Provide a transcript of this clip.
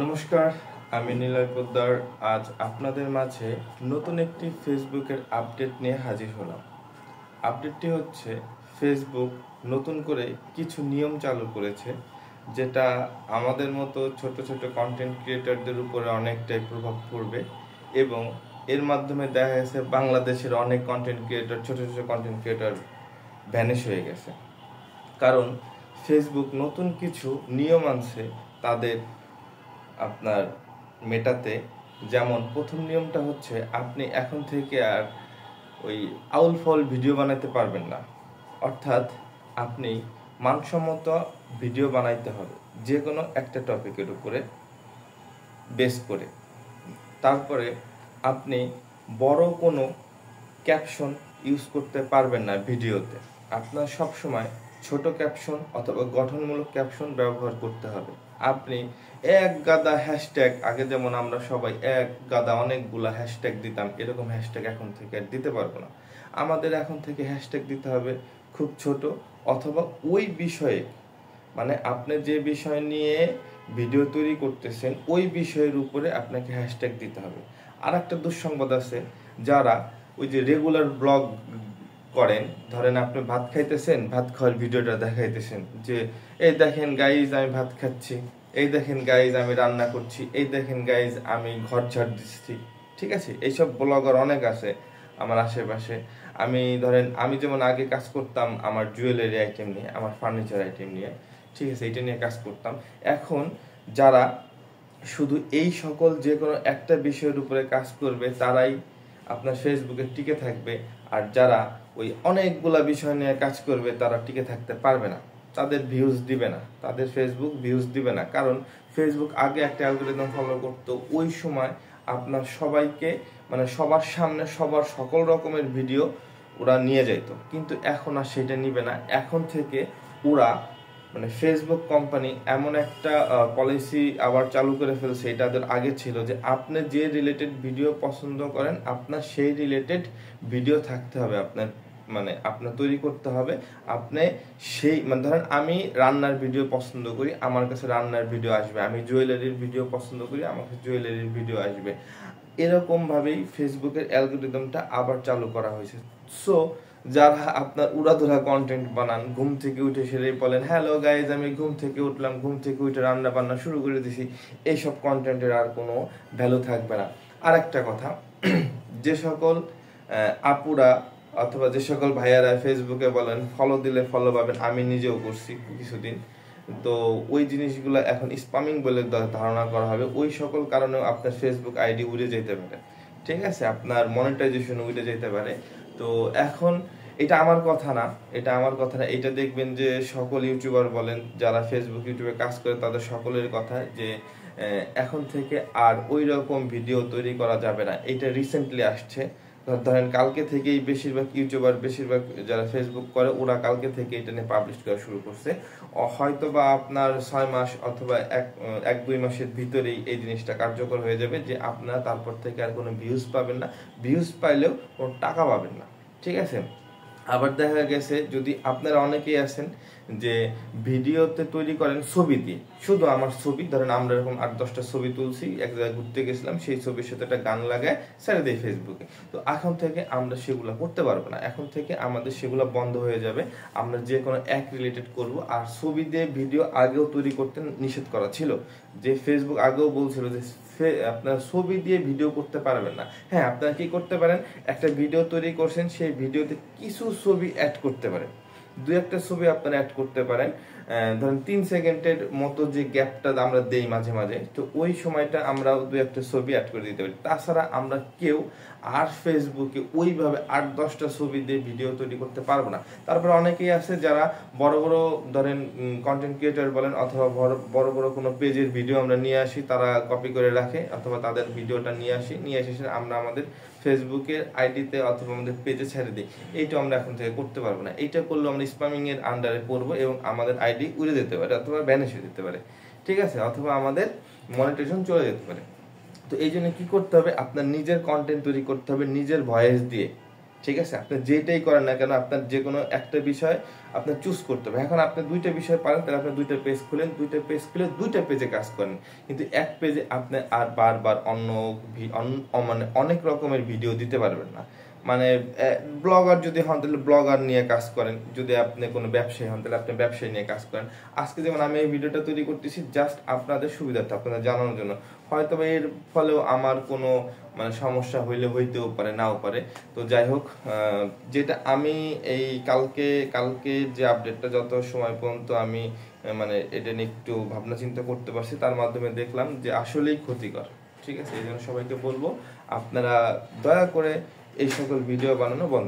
নমস্কার, আমি নিলয় পোদ্দার। আজ আপনাদের মাঝে নতুন একটি ফেসবুকের আপডেট নিয়ে হাজির হলাম। আপডেটটি হচ্ছে ফেসবুক নতুন করে কিছু নিয়ম চালু করেছে, যেটা আমাদের মতো ছোট ছোট কন্টেন্ট ক্রিয়েটরদের উপরে অনেকটাই প্রভাব পড়বে এবং এর মাধ্যমে দেখা গেছে বাংলাদেশের অনেক কন্টেন্ট ক্রিয়েটর, ছোট ছোট কন্টেন্ট ক্রিয়েটর ভ্যানিশ হয়ে গেছে। কারণ ফেসবুক নতুন কিছু নিয়ম আনছে তাদের আপনার মেটাতে। যেমন প্রথম নিয়মটা হচ্ছে, আপনি এখন থেকে আর ওই আউল ফাউল ভিডিও বানাতে পারবেন না। অর্থাৎ আপনি মানসম্মত ভিডিও বানাইতে হবে যে কোনো একটা টপিকের উপরে বেস করে। তারপরে আপনি বড় কোনো ক্যাপশন ইউজ করতে পারবেন না ভিডিওতে। আপনার সবসময় ছোট ক্যাপশন অথবা গঠনমূলক ক্যাপশন ব্যবহার করতে হবে। আপনি এক গাদা হ্যাশট্যাগ, আগে যেমন আমরা সবাই এক গাদা অনেকগুলা হ্যাশট্যাগ দিতাম, এরকম হ্যাশট্যাগ এখন থেকে আর দিতে পারবো না। আমাদের এখন থেকে হ্যাশট্যাগ দিতে হবে খুব ছোট, অথবা ওই বিষয়ে, মানে আপনি যে বিষয় নিয়ে ভিডিও তৈরি করতেছেন ওই বিষয়ের উপরে আপনাকে হ্যাশট্যাগ দিতে হবে। আর একটা দুঃসংবাদ আছে, যারা ওই যে রেগুলার ব্লগ করেন, ধরেন আপনি ভাত খাইতেছেন, ভাত খাওয়ার ভিডিওটা দেখাইতেছেন যে এই দেখেন গাইজ আমি ভাত খাচ্ছি, এই দেখেন গাইজ আমি রান্না করছি, এই দেখেন গাইজ আমি ঘর ঝাড় দিচ্ছি। ঠিক আছে, এইসব ব্লগার অনেক আছে আমার আশেপাশে। আমি যেমন আগে কাজ করতাম আমার জুয়েলারি আইটেম নিয়ে, আমার ফার্নিচার আইটেম নিয়ে, ঠিক আছে, এটা নিয়ে কাজ করতাম। এখন যারা শুধু এই সকল যে কোনো একটা বিষয়ের উপরে কাজ করবে তারাই আপনার ফেসবুকে টিকে থাকবে। আর যারা ওই অনেকগুলা বিষয় নিয়ে কাজ করবে তারা টিকে থাকতে পারবে না, তাদের ভিউজ দিবে না, তাদের ফেসবুক ভিউজ দিবে না। কারণ ফেসবুক আগে একটা অ্যালগরিদম ফলো করতো, ওই সময় আপনার সবাইকে, মানে সবার সামনে সবার সকল রকমের ভিডিও ওরা নিয়ে যেত, কিন্তু এখন আর সেটা নিবে না। এখন থেকে ওরা, মানে ফেসবুক কোম্পানি এমন একটা পলিসি আবার চালু করে ফেলছে, এটা তাদের আগে ছিল যে আপনি যে রিলেটেড ভিডিও পছন্দ করেন আপনার সেই রিলেটেড ভিডিও থাকতে হবে আপনার, মানে আপনার তৈরি করতে হবে। আপনি সেই, মানে ধরেন আমি রান্নার ভিডিও পছন্দ করি, আমার কাছে রান্নার ভিডিও আসবে। আমি জুয়েলারির ভিডিও পছন্দ করি, আমার কাছে জুয়েলারির ভিডিও আসবে। এরকম ভাবেই ফেসবুকের অ্যালগরিদমটা আবার চালু করা হয়েছে। সো যারা আপনার উড়াধুরা কন্টেন্ট বানান, ঘুম থেকে উঠে সেটাই বলেন হ্যালো গাইজ আমি ঘুম থেকে উঠলাম, ঘুম থেকে উঠে রান্না বান্না শুরু করে দিছি, এইসব কন্টেন্টের আর কোনো ভ্যালু থাকবে না। আর একটা কথা, যে সকল আপুরা অথবা যে সকল ভাইয়ারা ফেসবুকে বলেন ফলো দিলে ফলো পাবেন, আমি নিজেও করছি কিছুদিন, তো ওই জিনিসগুলো এখন স্পামিং বলে ধারণা করা হবে। ওই সকল কারণেও আপনার ফেসবুক আইডি উড়ে যেতে পারে, ঠিক আছে, আপনার মনিটাইজেশন উড়ে যেতে পারে। তো এখন এটা আমার কথা না, এটা দেখবেন যে সকল ইউটিউবার বলেন, যারা ফেসবুক ইউটিউবে কাজ করে তাদের সকলের কথা, যে এখন থেকে আর ওই রকম ভিডিও তৈরি করা যাবে না। এটা রিসেন্টলি আসছে, ধরেন কালকে থেকেই বেশিরভাগ ইউটিউবার, বেশিরভাগ যারা ফেসবুক করে ওরা কালকে থেকে এটা নিয়ে পাবলিশ করা শুরু করছে। হয়তো বা আপনার 6 মাস অথবা এক 2 মাসের ভিতরেই এই জিনিসটা কার্যকর হয়ে যাবে, যে আপনারা তারপর থেকে আর কোনো ভিউজ পাবেন না, ভিউজ পাইলেও কোনো টাকা পাবেন না, ঠিক আছে। আবার দেখা গেছে, যদি আপনারা অনেকেই আছেন যে ভিডিওতে তৈরি করেন ছবি দিয়ে, শুধু আমার ছবি, ধরেন আমরা এরকম 8-10টা ছবি তুলছি, এক জায়গায় ঘুরতে গেছিলাম, সেই ছবির সাথে একটা গান লাগায় ছেড়ে দেয় ফেসবুকে। তো এখন থেকে আমরা সেগুলো করতে পারবো না, এখন থেকে আমাদের সেগুলো বন্ধ হয়ে যাবে। আমরা যে কোনো এক রিলেটেড করব। আর ছবি দিয়ে ভিডিও আগেও তৈরি করতে নিষেধ করা ছিল, যে ফেসবুক আগেও বলছিল যে আপনার ছবি দিয়ে ভিডিও করতে পারবেন না। হ্যাঁ, আপনারা কি করতে পারেন, একটা ভিডিও তৈরি করছেন, সেই ভিডিওতে কিছু ছবি অ্যাড করতে পারেন, 2-1টা ছবি আপনারা অ্যাড করতে পারেন। ধরেন 3 সেকেন্ডের মতো যে গ্যাপটা আমরা দেই মাঝে মাঝে, তো ওই সময়টা আমরা 2-1টা ছবি অ্যাড করে দিতে পারি। তাছাড়া আমরা কেউ আর ফেসবুকে ওইভাবে 8-10টা ছবি দিয়ে ভিডিও তৈরি করতে পারবো না। তারপরে অনেকেই আছে যারা বড় বড়, ধরেন কন্টেন্ট ক্রিয়েটর বলেন, অথবা বড় বড় কোনো পেজের ভিডিও আমরা নিয়ে আসি, তারা কপি করে রাখে, অথবা তাদের ভিডিওটা নিয়ে এসে আমরা আমাদের ফেসবুকের আইডিতে অথবা আমাদের পেজে ছেড়ে দিই। এইটা আমরা এখন থেকে করতে পারবো না। এইটা করলে আমরা স্প্যামিং এর আন্ডারে পড়বো এবং আমাদের আইডি উড়ে যেতে পারে, অথবা ভ্যানিশ হয়ে যেতে পারে, ঠিক আছে, অথবা আমাদের মনিটাইজেশন চলে যেতে পারে। তো এই জন্য কি করতে হবে, আপনার নিজের কন্টেন্ট তৈরি করতে হবে নিজের ভয়েস দিয়ে, ঠিক আছে, আপনি যেটাই করেন না কেন আপনার যে কোনো একটা বিষয় আপনার চুজ করতে হবে। এখন আপনি দুইটা বিষয় পারেন, তাহলে আপনি দুইটা পেজ খুলেন, দুইটা পেজ খুলে দুইটা পেজে কাজ করেন। কিন্তু এক পেজে আপনি আর বারবার মানে অনেক রকমের ভিডিও দিতে পারবেন না। মানে ব্লগার যদি হন তাহলে ব্লগার নিয়ে কাজ করেন, যদি আপনি কোনো ব্যবসায়ী হন তাহলে আপনি ব্যবসায়ী নিয়ে কাজ করেন। আজকে যেমন আমি এই ভিডিওটা তৈরি করতেছি জাস্ট আপনাদের সুবিধার্থে, আপনাদের জানানোর জন্য। হয়তো এর ফলেও আমার কোনো মানে সমস্যা হইতেও পারে, নাও পারে। তো যাই হোক, যেটা আমি এই কালকে যে আপডেটটা যত সময় পর্যন্ত আমি মানে এটা নিয়ে একটু ভাবনা চিন্তা করতে পারছি, তার মাধ্যমে দেখলাম যে আসলেই ক্ষতিকর। ঠিক আছে, এই জন্য সবাইকে বলবো আপনারা দয়া করে এই সকল ভিডিও বানানো বন্ধ